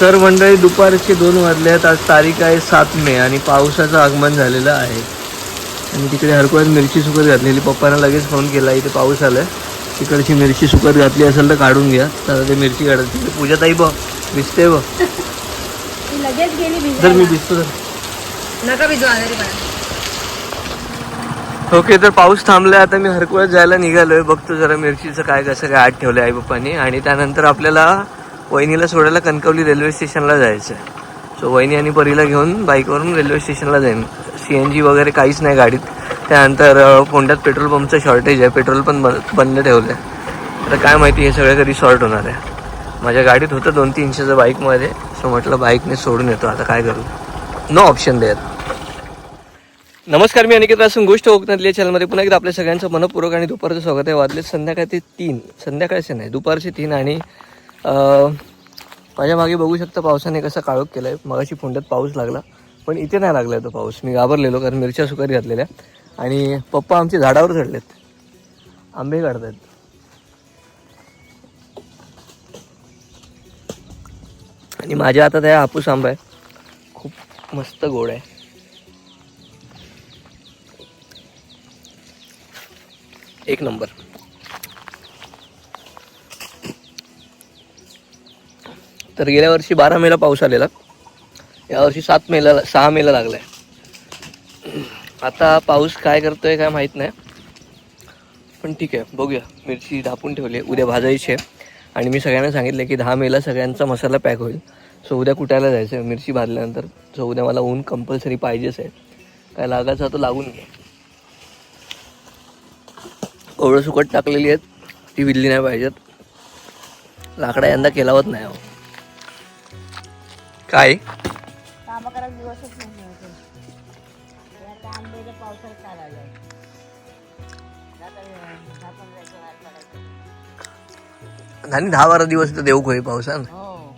तर मंडळी दुपारचे 2 वाजल्यात. आज तारीख आहे 7 मे आणि पावसाचं आगमन झालेलं आहे. आणि तिकडे हरकुळ्यात मिरची सुकत घातलेली. पप्पांना लगेच फोन केला, इथे पाऊस आलाय, तिकडची मिरची सुकत घातली असेल तर काढून घ्या. तर ते मिरची काढत तिकडे पूजाताई बघ भिजते बघ. लगेच गेली तर मी भिजतो तर नका भिजू आजारी पडा. ओके, तर पाऊस थांबलाय. आता मी हरकुळ्यात जायला निघालोय. बघतो जरा मिरचीचं काय कसं काय आत ठेवलं आई पप्पांनी. आणि त्यानंतर आपल्याला वहिनीला सोडायला कणकवली रेल्वे स्टेशनला जायचं आहे. सो वहिनी आणि परीला घेऊन बाईकवरून रेल्वे स्टेशनला जाईन. CNG वगैरे काहीच नाही गाडीत. त्यानंतर फोंड्यात पेट्रोल पंपचं शॉर्टेज आहे, पेट्रोल पण बंद ठेवलं आहे. तर काय माहिती हे सगळं कधी सॉर्ट होणार आहे. माझ्या गाडीत होतं 200-300 बाईकमध्ये. सो म्हटलं बाईकने सोडून येतो, आता काय करू, नो ऑप्शन देत. नमस्कार, मी अनिकेत वासून गोष्ट कोकणातली या चॅनलमध्ये पुन्हा एकदा आपल्या सगळ्यांचं मनपूर्वक आणि दुपारचं स्वागत आहे. वाजले संध्याकाळचे 3, संध्याकाळचे नाही दुपारचे 3. आणि माझ्या मागे बघू शकता पावसाने कसा काळोख केला आहे. मगाशी फोंड्यात पाऊस लागला, पण इथे नाही लागला तो पाऊस. मी घाबरलेलो कारण मिरच्या सुकत घातलेल्या. आणि पप्पा आमचे झाडावर चढलेत, आंबे काढत आहेत. आणि माझ्या हातात आहे हापूस आंबा आहे, खूप मस्त गोड आहे. एक नंबर. तर गेल्या वर्षी 12 मेला पाऊस आलेला, यावर्षी 6 मेला लागलाय. आता पाऊस काय करतोय काय माहित नाही, पण ठीक आहे बघूया. मिरची ढापून ठेवली, उद्या भाजायची आहे. आणि मी सगळ्यांना सांगितलं की 10 मेला सगळ्यांचा मसाला पॅक होईल. सो उद्या कुटायला जायचं आहे मिरची भाजल्यानंतर. सो उद्या मला ऊन कंपल्सरी पाहिजेच आहे. काय लागायचं तो लागून घे. कोवळं सुकट टाकलेली आहेत, ती विल्ली नाही पाहिजेत. लाकडा यंदा केलावत नाही हो. काय काम करायला दिवसच नाही होते. आता आंब्याच्या पावसाळ्यात चालायला आणि 10-12 दिवस तर देऊ खोय पावसान. हो,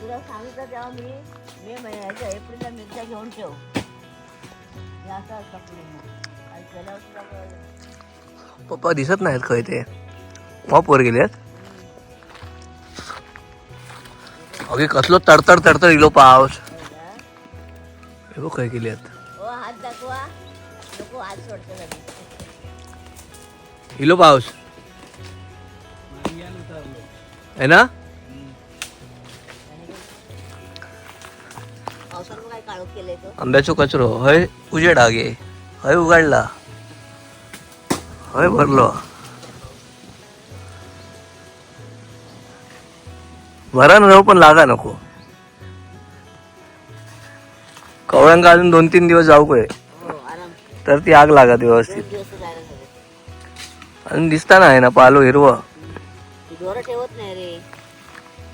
तुला सांगितलं तेव्हा मी मे महिन्याच्या एप्रिलला मिरच्या घेऊन ठेव. असं पप्पा दिसत नाहीत खय ते वर गेलेत. अगे कसलो तडतड इलो पाऊस. हे बघ काय केले हात दाखवा नको, हात सोडते इलो पाऊस आहे ना. पावसानं काय काळोख केलंय तो. आंब्याचो कचरो हय उजेड आगे हय उघडला, हय भरलो. भरा न पण लागा नको. कवळ्यांका अजून 2-3 दिवस जाऊ काय, तर ती आग लागत व्यवस्थित. अजून दिसताना आहे ना पालो हिरवं. दोरा ठेवत नाही रे,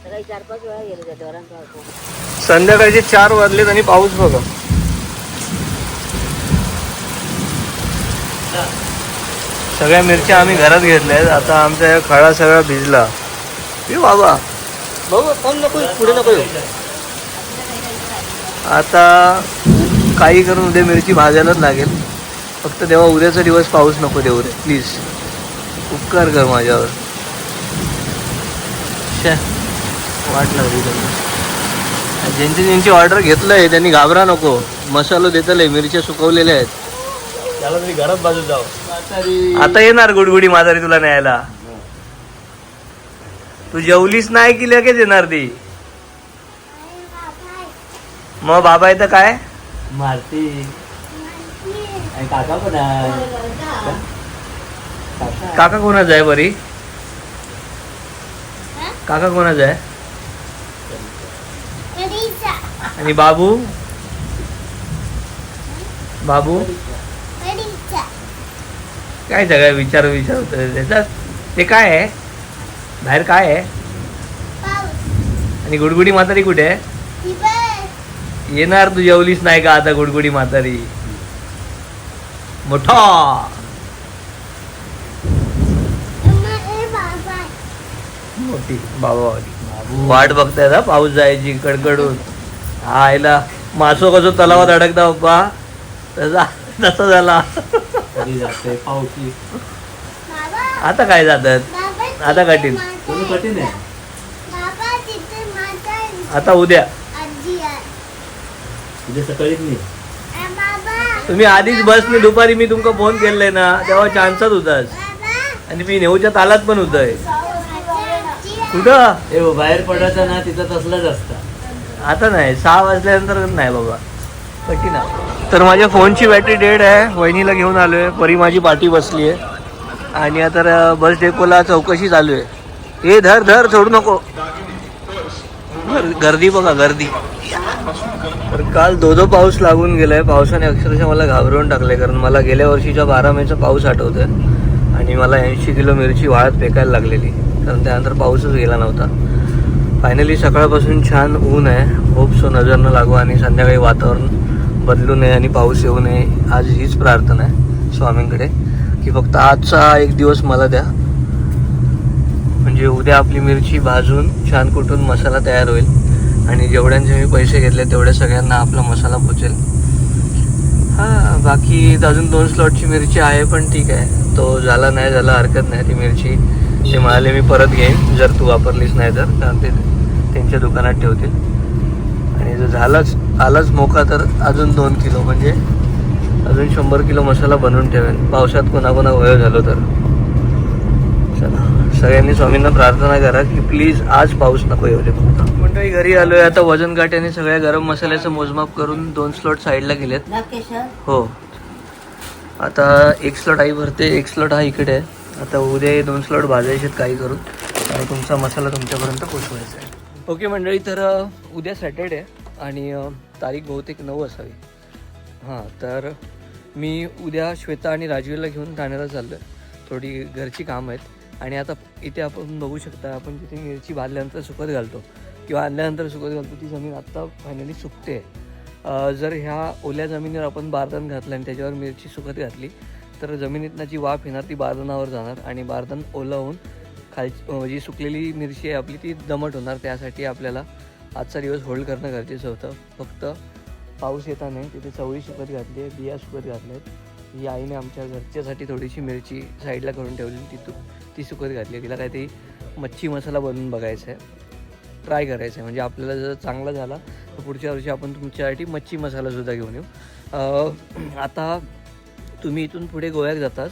सकाळी 4-5 वेळा गेले त्या दोरांचा. संध्याकाळचे 4 वाजलेत आणि पाऊस बघा. सगळ्या मिरच्या आम्ही घरात घेतल्यात. आता आमचा खळा सगळा भिजला. बाबा बघू कोण नको पुढे नको येऊ. आता काही करून उद्या मिरची भाजायलाच लागेल. फक्त तेव्हा उद्याचा दिवस पाऊस नको देऊ रे प्लीज, उपकार कर माझ्यावर. वाट लागली त्यांना. ज्यांची ऑर्डर घेतलंय त्यांनी घाबरा नको. मसालो देतले, मिरच्या सुकवलेल्या आहेत. त्याला तरी घरात बाजू जाऊ. आता येणार गुडगुडी म्हातारी तुला न्यायला. तू जेवलीस नाही की लगेच येणार ती. मग बाबा येतं काय मारती. काका पण आहे. काका कोणाचा आहे बरी. काका कोणाचा आहे. आणि बाबू काय सगळं विचारत त्याचा. ते काय आहे बाहेर काय आहे. आणि गुडगुडी म्हातारी कुठे आहे. येणार तू जेवलीस नाही का आता गुडगुडी म्हातारी मोठा. मोठी बाबा वाट बघताय ना पाऊस जायची कडकडून. हा आयला मासो कसं तलावात अडकता बाप्पा तसा झाला. आता काय जातात आता कठीण आहे. आता उद्या उद्या सकाळीच नाही. तुम्ही आधीच बसने दुपारी मी तुमका फोन केलाय ना तेव्हा चान्सच होतास आणि मी नेऊच्या तालात पण होतय. कुठं ए बाहेर पडायचं ना तिथं तसलाच असतं. आता नाही 6 वाजल्यानंतर नाही बाबा कठीण आहे. तर माझ्या फोनची बॅटरी डेड आहे. वहिनीला घेऊन आलोय. परी माझी पाठी बसली आहे आणि आता बस डेपोला चौकशी चालू आहे. हे धर धर सोडू नको. गर्दी बघा गर्दी. तर काल दो पाऊस लागून गेलाय. पावसाने अक्षरशः मला घाबरवून टाकलंय कारण मला गेल्या वर्षीच्या 12 मेचा पाऊस आठवतोय आणि मला 80 किलो मिरची वाळत फेकायला लागलेली कारण त्यानंतर पाऊसच गेला नव्हता. फायनली सकाळपासून छान ऊन आहे. होप सो नजर न लागू आणि संध्याकाळी वातावरण बदलू नये आणि पाऊस येऊ नये. आज हीच प्रार्थना आहे स्वामींकडे की फक्त आजचा एक दिवस मला द्या म्हणजे उद्या आपली मिरची भाजून छान कुटून मसाला तयार होईल आणि जेवढ्यांचे मी पैसे घेतले तेवढ्या सगळ्यांना आपला मसाला पोचेल. हां बाकी अजून 2 स्लॉटची मिरची आहे पण ठीक आहे. तो झाला नाही झाला हरकत नाही. ती मिरची ते म्हणाले मी परत घेईन जर तू वापरलीच नाही तर कारण ते त्यांच्या दुकानात ठेवतील आणि जर आलाच मोका तर अजून 2 किलो म्हणजे अजून 100 किलो मसाला बनवून ठेवेन पावसात कोणाकोणा वय झालो तर. चला सगळ्यांनी स्वामींना प्रार्थना करा की प्लीज आज पाऊस नको येऊ दे. फक्त मंडळी घरी आलोय. आता वजन काट्याने सगळ्या गरम मसाल्याचं मोजमाप करून 2 स्लॉट साईडला गेलेत. हो आता 1 स्लॉट आई भरते 1 स्लॉट हा इकडे आहे. आता उद्या 2 स्लॉट भाजायचे काही करून आणि तुमचा मसाला तुमच्यापर्यंत पोचवायचा आहे. ओके मंडळी तर उद्या सॅटर्डे आणि तारीख बहुतेक 9 असावी. हां तर मी उद्या श्वेता आणि राजवीरला घेऊन ठाण्याला चाललो आहे. थोडी घरची कामं आहेत आणि आता इथे आपण बघू शकता आपण जिथे मिरची भाजल्यानंतर सुकत घालतो किंवा आणल्यानंतर सुकत घालतो ती जमीन आत्ता फायनली सुकते. जर ह्या ओल्या जमिनीवर आपण बारदान घातलं आणि त्याच्यावर मिरची सुकत घातली तर जमिनीतनं जी वाफ येणार ती बारदानावर जाणार आणि बारदान ओलं होऊन खालची जी सुकलेली मिरची आहे आपली ती दमट होणार. त्यासाठी आपल्याला आजचा दिवस होल्ड करणं गरजेचं होतं. फक्त पाऊस येता नाही तिथे चवळी सुकत घातली आहे बिया सुकत घातल्या आहेत. ही आईने आमच्या घरच्यासाठी थोडीशी मिरची साईडला करून ठेवली ती सुकत घातली आहे. तिला काहीतरी मच्छी मसाला बनवून बघायचा आहे ट्राय करायचं आहे म्हणजे आपल्याला जर चांगला झाला तर पुढच्या वर्षी आपण तुमच्यासाठी मच्छी मसालासुद्धा घेऊन येऊ. आता तुम्ही इथून पुढे गोव्यात जाताच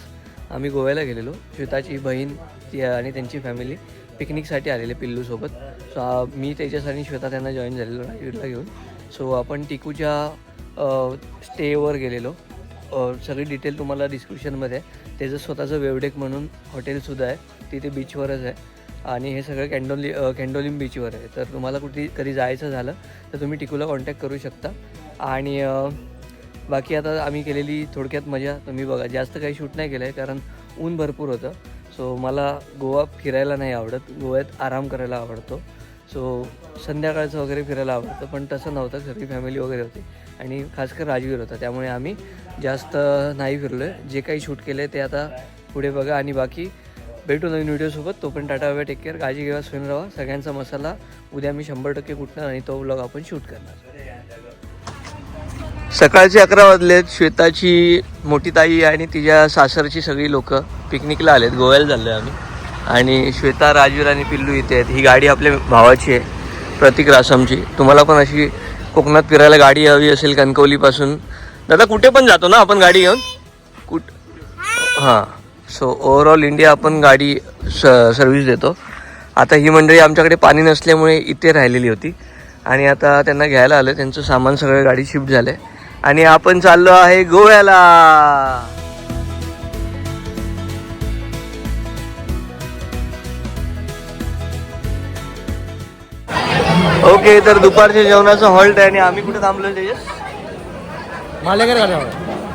आम्ही गोव्याला गेलेलो. श्वेताची बहीण ती आणि त्यांची फॅमिली पिकनिकसाठी आलेले पिल्लूसोबत. सो मी त्याच्यासाठी श्वेता त्यांना जॉईन झालेलो राजवीरला घेऊन. सो आपण टिकूच्या स्टेवर गेलेलो. सगळी डिटेल तुम्हाला डिस्क्रिप्शनमध्ये आहे. त्याचं स्वतःचं वेवडेक म्हणून हॉटेलसुद्धा आहे तिथे बीचवरच आहे आणि हे सगळं कॅन्डोलिम बीचवर आहे. तर तुम्हाला कधी जायचं झालं तर तुम्ही टिकूला कॉन्टॅक्ट करू शकता. आणि बाकी आता आम्ही केलेली थोडक्यात मजा तुम्ही बघा. जास्त काही शूट नाही केलं आहे कारण ऊन भरपूर होतं. सो मला गोवा फिरायला नाही आवडत. गोव्यात आराम करायला आवडतो. सो संध्याकाळचं वगैरे फिरायला आवडतं पण तसं नव्हतं. सगळी फॅमिली वगैरे होती आणि खासकर राजवीर होता त्यामुळे आम्ही जास्त नाही फिरलो आहे. जे काही शूट केलं आहे ते आता पुढे बघा आणि बाकी भेटू नवीन व्हिडिओसोबत. तोपर्यंत टाटा बाय टेक केअर. काळजी घेवा स्वयं राहा. सगळ्यांचा मसाला उद्या मी 100% कुटणार आणि तो व्लॉग आपण शूट करणार. सकाळचे 11 वाजलेत. श्वेताची मोठी ताई आणि तिच्या सासरची सगळी लोक पिकनिकला आलेत. गोव्याला चाललो आहे आम्ही आणि श्वेता राजवीर आणि पिल्लू इथे आहेत. ही गाडी आपल्या भावाची आहे प्रतीक रासमची. तुम्हाला पण अशी कोकणात फिरायला गाडी हवी असेल कणकवलीपासून दादा कुठे पण जातो ना आपण गाडी घेऊन हां. सो ओव्हरऑल इंडिया आपण गाडी सर्व्हिस देतो. आता ही मंडळी आमच्याकडे पाणी नसल्यामुळे इथे राहिलेली होती आणि आता त्यांना घ्यायला आलं. त्यांचं सामान सगळं गाडी शिफ्ट झालं आहे आणि आपण चाललो आहे गोव्याला. ओके तर दुपारच्या जेवणाचं हॉल्ट आहे आणि आम्ही कुठे थांबलो तेजस?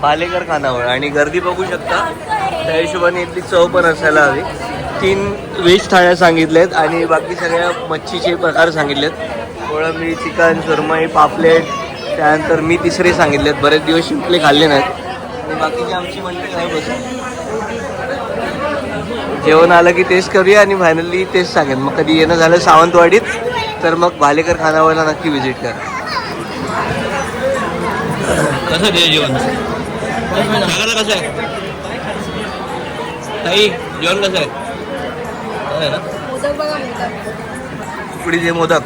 पालेकर खानावळ. आणि गर्दी बघू शकता त्या हिशोबाने इथली चव पण असायला हवी. 3 व्हेज थाळ्या सांगितल्यात आणि बाकी सगळ्या मच्छीचे प्रकार सांगितलेत. कोळंबी चिकन सुरमई पापलेट त्यानंतर मी 3 सांगितलेत. बरेच दिवस शिंपले खाल्ले नाहीत आणि बाकीची आमची मंडळी आहे बसून. जेवण आलं की टेस्ट करूया आणि फायनली टेस्ट सांगेन. मग कधी येणं झालं सावंतवाडीत तर मग भालेकर खानावळला नक्की व्हिजिट करा. कसं ते जेवण सांगा कसं आहे ताई? जेवण कसं आहे? उकडीचे मोदक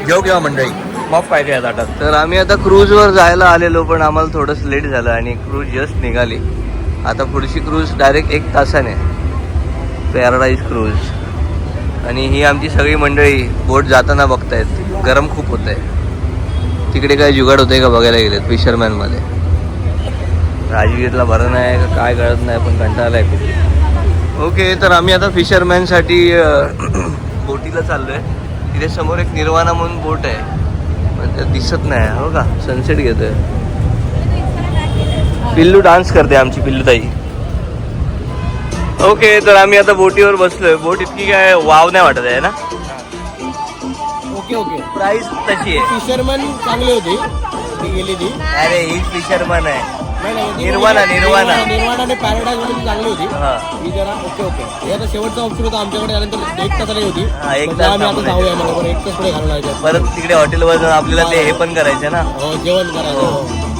जेव केव्हा मंडळी मग पाहिजे या ताटात. तर आम्ही आता क्रूजवर जायला आलेलो, पण आम्हाला थोडंसं लेट झालं आणि क्रूज जस्ट निघाली. आता पुढची क्रूज डायरेक्ट 1 तासाने, पॅराडाईज क्रूज. आणि ही आमची सगळी मंडळी बोट जाताना बघतायत. गरम खूप होत आहे तिकडे. काय जुगाड होते का बघायला गेलेत फिशरमॅनमध्ये. राजवीरला बरं नाही का काय कळत नाही, पण कंटाळा आहे खूप. ओके, तर आम्ही आता फिशरमॅनसाठी बोटीला चाललो आहे. तिथे समोर एक निर्वाणा म्हणून बोट आहे, पण ते दिसत नाही. हो का, सनसेट घेतोय. पिल्लू डान्स करते आमची पिल्लूताई. ओके, तर आम्ही आता बोटीवर बसलोय. बोट इतकी काय वाव नाही वाटत आहे ना. Okay okay. प्राइस तशी आहे. फिशरमन चांगली होती ती गेली ती. अरे ही फिशरमॅन आहे. नाही, नाही, ती निर्वाणा, निर्वाणा. निर्वाणा आणि पॅराडाईज मध्ये ती चांगली होती. हा. ही जरा ओके ओके. हे आता शेवटचा ऑप्शन होता आमच्याकडे. आल्यानंतर 1 तासाला होती. हा, 1 म्हटलं तास आम्ही आता थांबून जाऊया मला बरं 1 तास पुढे घालून जायचं. परत तिकडे हॉटेलवर जाऊन आपल्याला ते हे पण करायचं ना. हो, जेवण करायचं. हो. हो.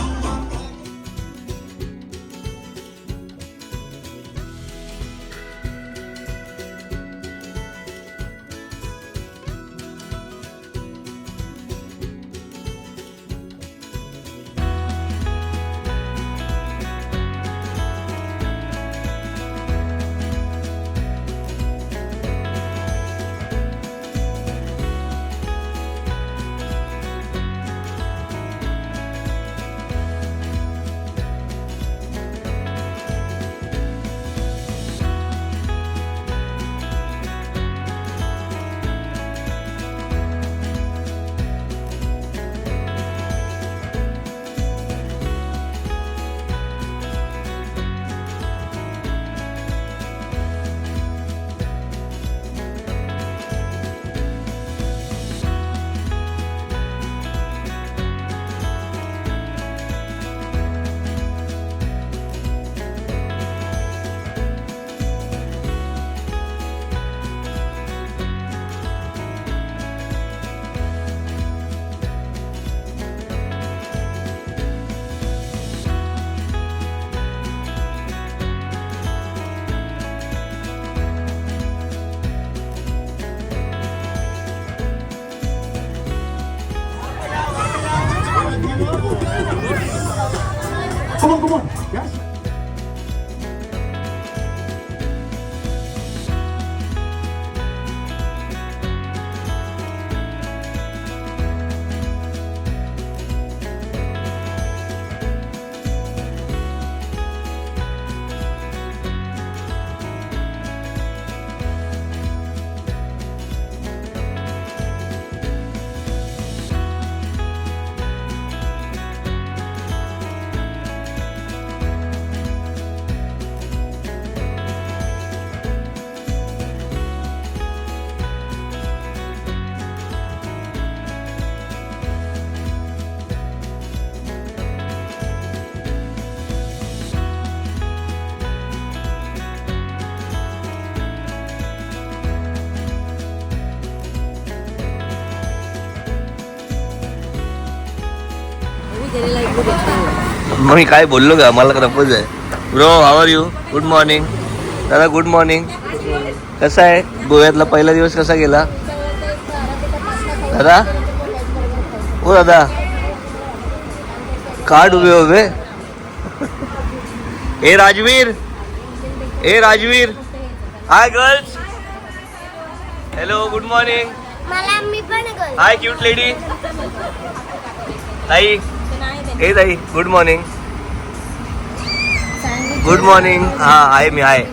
Come on. Yes. मग मी काय बोललो का, मला रफच आहे. Bro, how are you? Good morning दादा. Good morning. कसा आहे गोव्यातला पहिला दिवस, कसा गेला दादा? ओ दादा, कार्ड उभे उभे. ए राजवीर, ए Rajveer. Hi girls. Hello, good morning. मला मी पण गं. Hi cute lady. ताई, ए ताई, गुड मॉर्निंग. Good morning. हा आहे, मी आहे.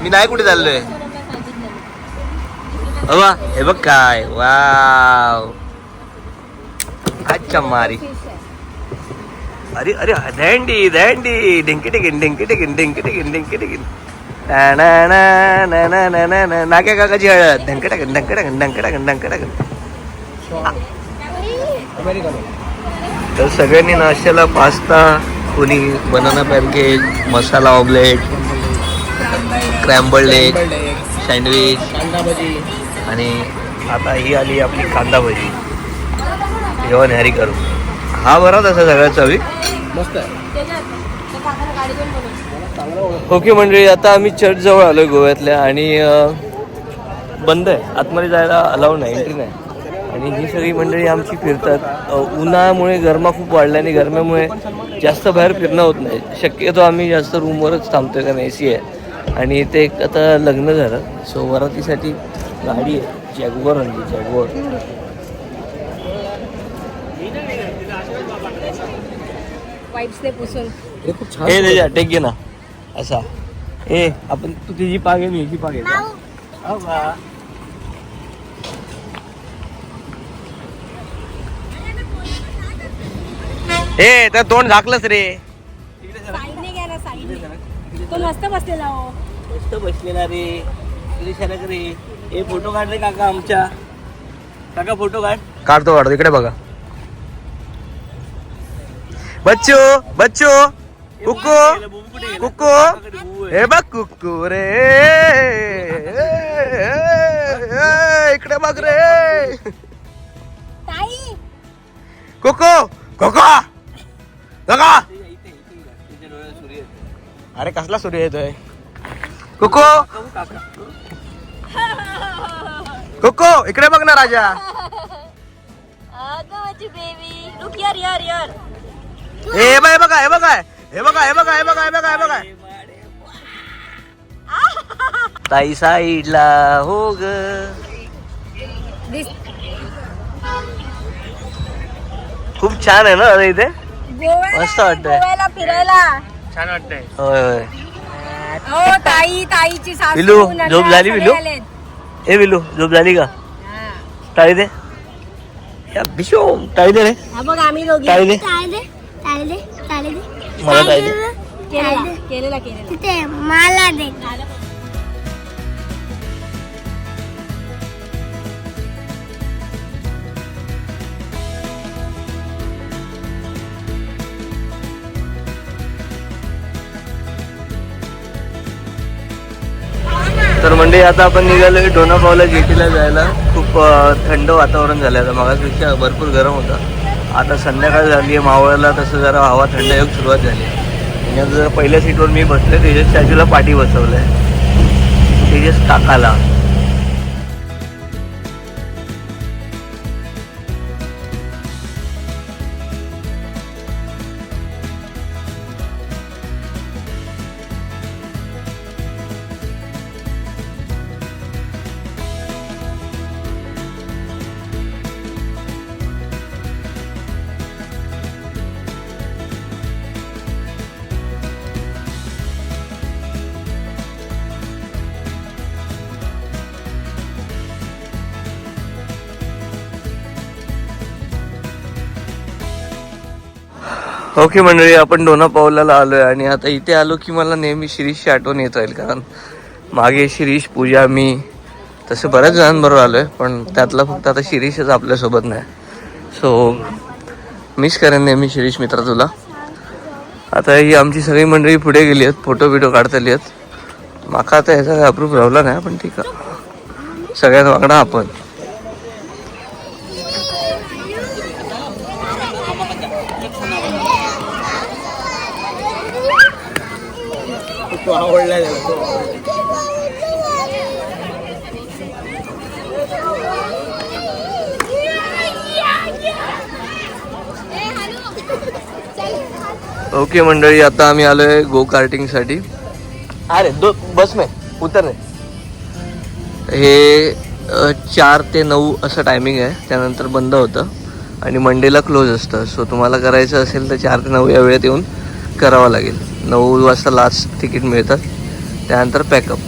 मी नाही कुठे चाललोय. अवा हे बघ काय, वाव. अच्छा मारी. अरे अरे, दँडी दँडी, डिंकी टिकिन डिंकी टिकिन डिंकी टिकिन डिंकी टिकिन. नाक्या काकाची हळद. ढंक टाकन ढंक टाकन ढंक टाकन ढंक टाकन. तर सगळ्यांनी नाश्त्याला पास्ता, कोणी बनाना पॅनकेक, मसाला ऑमलेट, क्रॅम्बल्ड एग, सँडविच कांदा भजी. आणि आता ही आली आपली कांदा भजी. जेवण हॅरी करू. हा बरा तसा सगळ्या चवी मस्त आहे. ओके मंडळी, आता आम्ही चर्च जवळ आलोय गोव्यातल्या, आणि बंद आहे आतमध्ये जायला, अलाउड नाही, एंट्री नाही. आणि ही सगळी मंडळी आमची फिरतात. उन्हामुळे गरमा खूप वाढला आणि गरम्यामुळे जास्त बाहेर फिरणं होत नाही. शक्यतो आम्ही जास्त रूमवरच थांबतोय कारण AC आहे. आणि इथे एक आता लग्न झालं, सो वरातीसाठी गाडी आहे जॅगुआर आणली, जॅगुआर. हे त्याच्या टेक घे ना असा. आपण तू तिची पागे मी हिची पागे. तर तोंड झाकलंच रे. तो मस्त बसलेला हो. मस्त बसलेला रे. रे फोटो काढ रे काका आमच्या. काका फोटो काढतो इकडे बघा. बच्चू बच्चू कुक्कू कुक्कू हे बघ कुक्कू रे. इकडे बघ रे कुक्कू कुक्कू बघा. अरे कसला सूर्य येतोय. कुक्कू कुक्कू इकडे बघ ना राजा. हे बघा हे बघा हे बघा हे बघा हे बघा हे बघा हे बघा. ताई साईडला हो ग. खूप छान आहे ना अरे इथे. मस्त वाटतंय फिरायला. छान वाटतंय. होय होय. हो ताईची सासू विलू नंदा झोप झाली. सगळे विलू आलेत. ए विलू झोप झाली का. टाळी दे बिशो. टाळी दे रे. हा बघ आम्ही दोघी टाळी दे मला. टाळी दे. केलेला तिथे मला दे. तर म्हणजे आता आपण निघालोय डोनापावला जेटीला जायला. खूप थंड वातावरण झालं आता. मागासपेक्षा भरपूर गरम होतं. आता संध्याकाळ झाली आहे, मावळाला तसं जरा हवा थंड येऊन सुरुवात झाली. आणि आता जरा पहिल्या सीटवर मी बसले. तेजस चाचूला पाठी बसवलं आहे. तेजस काकाला. ओके मंडळी, आपण डोनापावलाला आलोय आणि आता इथे आलो की मला नेहमी शिरीषची आठवण येत राहील. कारण मागे शिरीष, पूजा, मी तसं बऱ्याच जणांबरोबर आलोय, पण त्यातला फक्त आता शिरीषच आपल्यासोबत नाही. सो मिस करेन नेहमी शिरीष मित्र तुला. आता ही आमची सगळी मंडळी पुढे गेली आहेत, फोटो बिटो काढतली आहेत. माका आता ह्याचा काय अप्रूव्ह राहिला नाही, पण ठीक आहे. सगळ्यात वागणा आपण. आवडला ओके मंडळी, आता आम्ही आलोय गो कार्टिंग साठी. अरे बस में उतर. हे 4 ते 9 असं टायमिंग आहे, त्यानंतर बंद होतं आणि मंडेला क्लोज असतं. सो तुम्हाला करायचं असेल तर 4 ते 9 या वेळेत येऊन करावं लागेल. 9 वाजता लास्ट तिकीट मिळतात, त्यानंतर पॅकअप.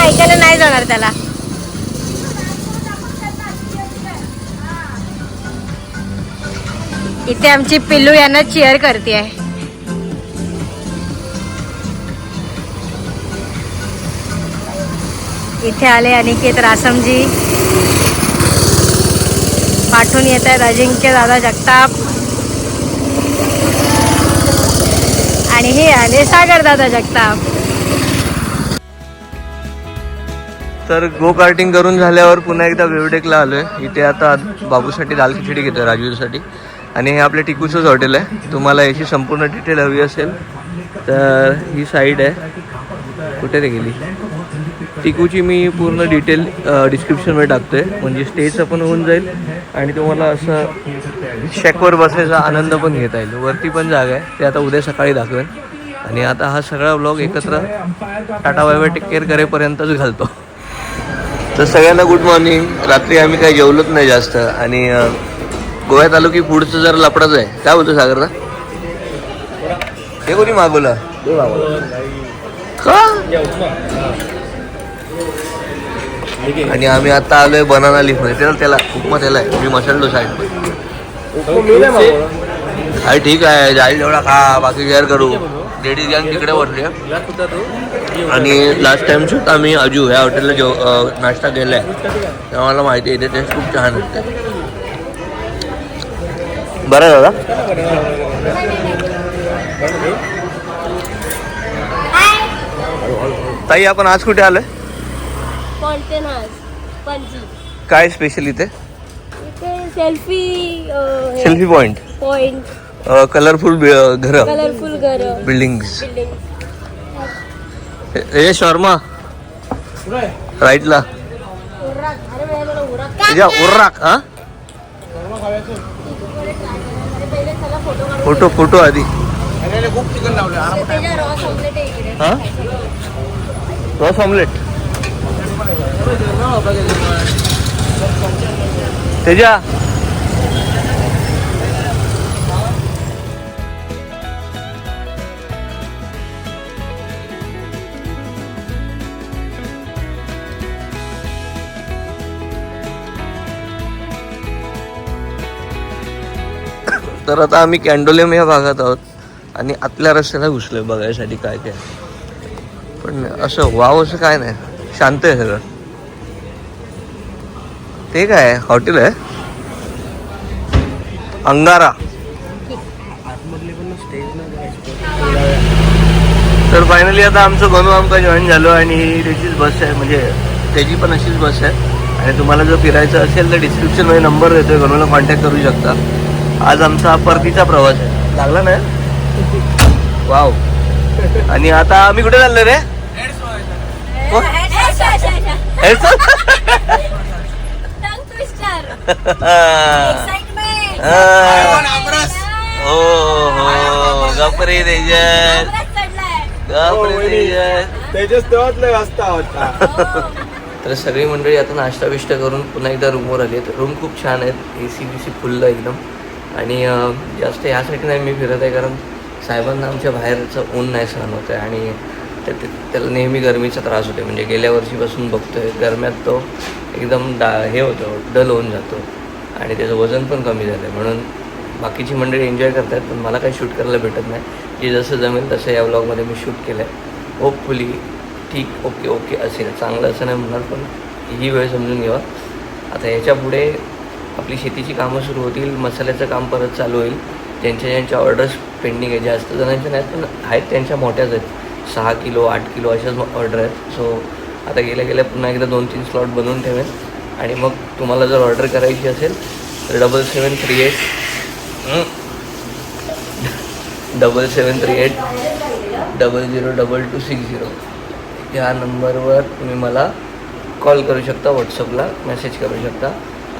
ऐकायला नाही जाणार त्याला. इथे आमची पिल्लू यांना चीअर करते आहे. इथे आले अनिकेत रासमजी, पाठवून येत आहेत अजिंक्य दादा जगताप, आणि हे आले सागर दादा जगताप. तर गो कार्टिंग करून झाल्यावर पुन्हा एकदा वेवडेकला आलोय. इथे आता बाबूसाठी दाल खिचडी घेतोय, राजवीरसाठी. आणि हे आपल्या टिकूचंच हॉटेल आहे. तुम्हाला याची संपूर्ण डिटेल हवी असेल तर ही साईड आहे. कुठे रे गेली टिकूची, मी पूर्ण डिटेल डिस्क्रिप्शनमध्ये टाकतोय, म्हणजे स्टेचं पण होऊन जाईल आणि तुम्हाला असं शेकवर बसायचा आनंद पण घेता येईल. वरती पण जागा आहे, ते आता उद्या सकाळी दाखवेन. आणि आता हा सगळा व्लॉग एकत्र tata bye bye take care करेपर्यंतच घालतो. तर सगळ्यांना गुड मॉर्निंग. रात्री आम्ही काही जेवलोच नाही जास्त आणि गोव्यात आलो की फूडचं जरा लपडाच आहे. काय बोलतो सागरला? हे कोणी मागवलं का? आणि आम्ही आता आलोय बनाना लीफ मध्ये. त्याला उपमा त्याला आहे, मी मसाला डोसा आहे. अरे ठीक आहे, जाईल जेवढा खा, बाकी शेअर करू. लेडीज गँग तिकडे बसली. आणि लास्ट टाइम सुद्धा आम्ही अजू ह्या हॉटेलला नाश्ता केला आहे, तेव्हा मला माहिती आहे इथे टेस्ट खूप छान असते. बरं दादा. ताई आपण आज कुठे आलोय? काय स्पेशल इथे? सेल्फी पॉइंट, कलरफुल घर, बिल्डिंग्स. हे शर्मा राईटला उर्राक. हा फोटो आधी. हा रॉस ऑमलेट तेजा. तर आता आम्ही कॅन्डोलेम या भागात आहोत आणि आतल्या रस्त्याला घुसलोय बघायसाठी काय काय. पण असं वाव असं काय नाही, शांत आहे सगळं. ते काय हॉटेल आहे अंगारा. तर फायनली आता आमचं गणू आमका जॉईन झालो आणि ही त्याचीच बस आहे, म्हणजे त्याची पण अशीच बस आहे. आणि तुम्हाला जर फिरायचं असेल तर डिस्क्रिप्शनमध्ये नंबर देतोय, गणूला कॉन्टॅक्ट करू शकता. आज आमचा परतीचा प्रवास आहे. लागला नाही वाव. आणि आता आम्ही कुठे चाललोय रे? तर सगळी मंडळी आता नाश्ता बिष्टा करून पुन्हा एकदा रूमवर आली आहेत. रूम खूप छान आहेत, AC बीसी फुल एकदम. आणि जास्त यासाठी नाही मी फिरत आहे, कारण साहेबांना आमच्या बाहेरचं ऊन नाही सहन होतं आहे आणि त्याला नेहमी गरमीचा त्रास होतो. म्हणजे गेल्या वर्षीपासून बघतोय गरम्यात तो एकदम हे होतो, डल होऊन जातो आणि त्याचं वजन पण कमी झालं आहे. म्हणून बाकीची मंडळी एन्जॉय करतात, पण मला काही शूट करायला भेटत नाही. जे जसं जमेल तसं या व्लॉगमध्ये मी शूट केलं आहे. होपफुली ठीक ओके असेल. चांगलं असं नाही म्हणणार, पण ही वेळ समजून घ्यावा. आता ह्याच्या पुढे आपली शेतीची कामं सुरू होतील, मसाल्याचं काम परत चालू होईल. ज्यांच्या ऑर्डर्स पेंडिंग आहे, जास्त जणांच्या नाहीत पण आहेत, त्यांच्या मोठ्याच आहेत. 6 किलो 8 किलो अशाच ऑर्डर आहेत. सो आता गेल्या पुन्हा एकदा 2-3 स्लॉट बनवून ठेवेन. आणि मग तुम्हाला जर ऑर्डर करायची असेल तर 7738 002260 ह्या नंबरवर तुम्ही मला कॉल करू शकता, व्हॉट्सअपला मेसेज करू शकता.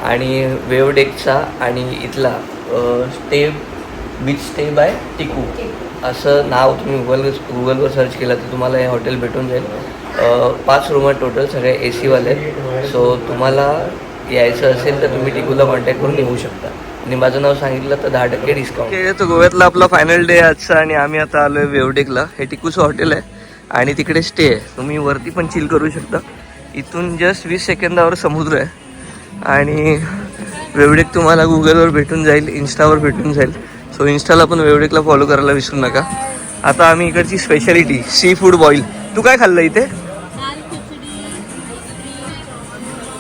आणि वेवडेकचा आणि इथला बीच स्टे बाय टिकू असं नाव तुम्ही गुगलवर सर्च केलं तर तुम्हाला हे हॉटेल भेटून जाईल. 5 रूम आहेत टोटल, सगळे AC वाले आहेत. सो तुम्हाला यायचं असेल तर तुम्ही टिकूला कॉन्टॅक्ट करून येऊ शकता आणि माझं नाव सांगितलं तर 10% डिस्काउंट. तो गोव्यातला आपला फायनल डे आजचा आणि आम्ही आता आलो आहे वेवडेकला. हे टिकूचं हॉटेल आहे आणि तिकडे स्टे आहे. तुम्ही वरती पण चिल करू शकता. इथून जस्ट 20 सेकंदावर समुद्र आहे आणि वेवडेक तुम्हाला गुगलवर भेटून जाईल, इन्स्टावर भेटून जाईल. सो इन्स्टाला पण वेवडेकला फॉलो करायला विसरू नका. आता आम्ही इकडची स्पेशालिटी सी फूड बॉईल. तू काय खाल्लं इथे?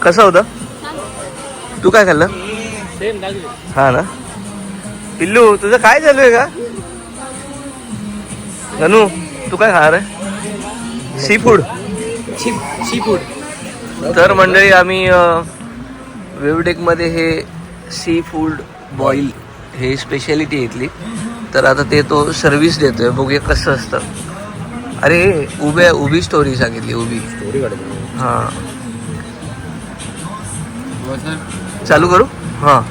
कसं होतं? तू काय खाल्लं? हा ना पिल्लू, तुझं काय चालू आहे का? गणू तू काय खाणार आहे? Sea food. तर मंडळी आम्ही वेवटेकमध्ये हे सी फूड बॉईल हे स्पेशालिटी आहे इथली. तर आता ते तो सर्व्हिस देतोय, बघूया कसं असतं. अरे उभी स्टोरी सांगितली, उभी. हां चालू करू. हां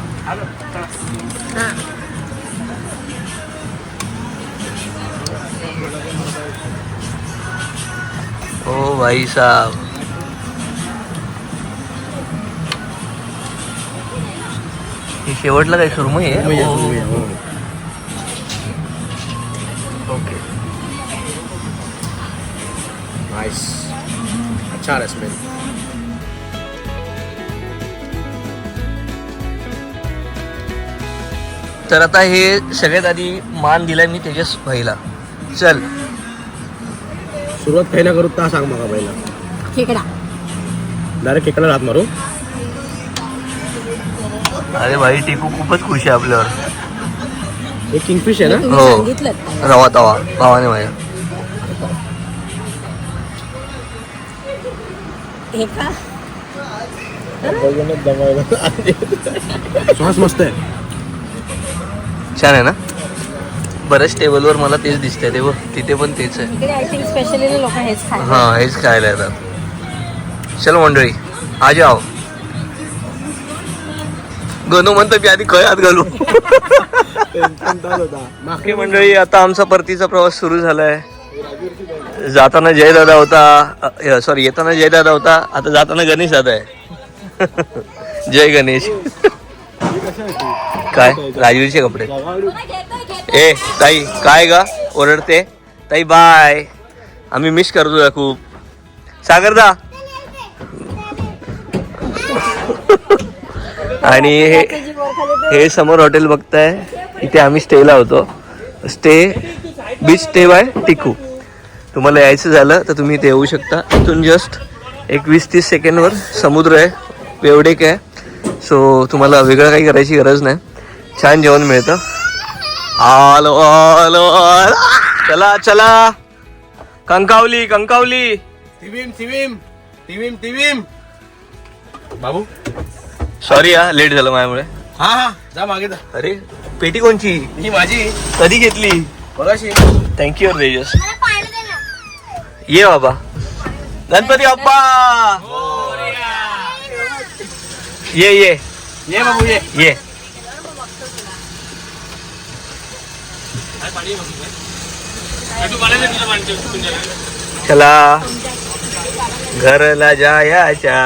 ओ भाई साहब, हे शेवटला काय सुरमई आहे. ओके नाइस, अच्छा रेस्टोरेंट. तर आता हे सगळ्यात आधी मान दिलाय मी तेजस भाईला. चल सुरुवात पहिला करू ता सांग मला पहिला. खेकडा. डायरेक्ट खेकडा हात मारू. अरे भाई टिकू खूपच खुश आहे आपल्यावर. हे किंगफिश आहे ना. तुम्ही हो. सांगितलं रवा तवा भावाने माझ्या. हे का श्वास मस्त आहे. छान आहे ना. बऱ्याच टेबलवर मला तेच दिसतंय. ते बघ तिथे पण तेच आहे. इकडे आय थिंक स्पेशली लोक हेच खातात. हां हेच खायला येतात. चलो मंडळी आ जाओ. गणू म्हणतो मी आधी खय हात घालू. ओके मंडळी, आता आमचा परतीचा प्रवास सुरू झालाय. जाताना जय दादा होता, सॉरी येताना जय दादा होता, आता जाताना गणेश दादा आहे. जय गणेश. काय राजवीरचे कपडे. ए ताई काय गा ओरडते ताई. बाय, आम्ही मिस करतोय खूप. सागरदा. आणि हे समोर हॉटेल बघताय, इथे आम्ही स्टेला होतो. बीच स्टे बाय टिकू. तुम्हाला यायचं झालं तर तुम्ही इथे येऊ शकता. इथून जस्ट एक 20-30 सेकंडवर समुद्र आहे, वेवडेक आहे. सो तुम्हाला वेगळं काही करायची गरज नाही. छान जेवण मिळतं. आलो आलो आलो. चला चला. कंकावली कंकावली. तिवीम बाबू. सॉरी हा लेट झालं माझ्यामुळे. हा जा मागे जा. अरे पेटी कोणची. ही माझी कधी घेतली. बघाशी. थँक्यू तेजस. ये बाबा. गणपती बाप्पा. ये ये ये बाबू ये. ये. चला घरला जायाच्या.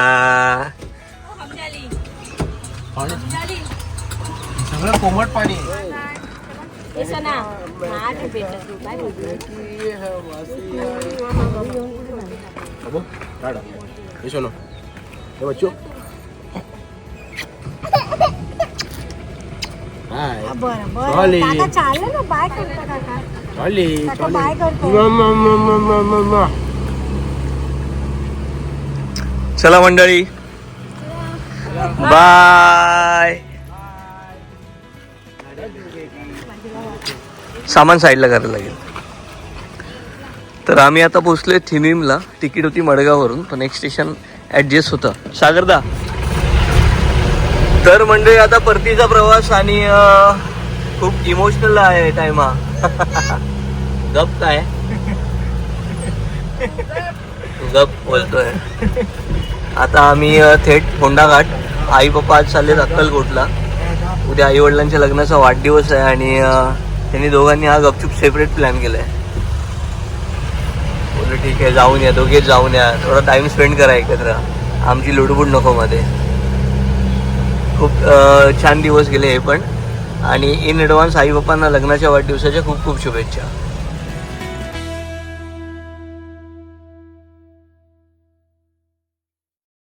सगळं कोमट पाणी. बाबू काढा. हे सोनो हे बच्चो. हाय चॉली चालेल ना. बाय करता काका. चॉली बाय करतो. चला मंडळी बाय. सामान साईडला करायला लागेल. तर आम्ही आता पोहोचलोय थिमिमला. तिकीट होती मडगाववरून, पण नेक्स्ट स्टेशन ॲडजस्ट होतं. सागरदा. तर मंडळी आता परतीचा प्रवास आणि खूप इमोशनल आहे टाइमा. गप काय गप बोलतोय. आता आम्ही थेट फोंडा घाट. आई पप्पा आज चाललेत अक्कलकोटला. उद्या आई वडिलांच्या लग्नाचा वाढदिवस आहे आणि त्यांनी दोघांनी हा गपचूप सेपरेट प्लॅन केलाय. बोललो ठीक आहे जाऊन या, दोघेच जाऊन या, थोडा टाइम स्पेंड करा एकत्र, आमची लुडबुड नको मध्ये. खूप छान दिवस गेले हे पण. आणि इन ॲडव्हान्स आई पप्पांना लग्नाच्या वाढदिवसाच्या खूप खूप शुभेच्छा.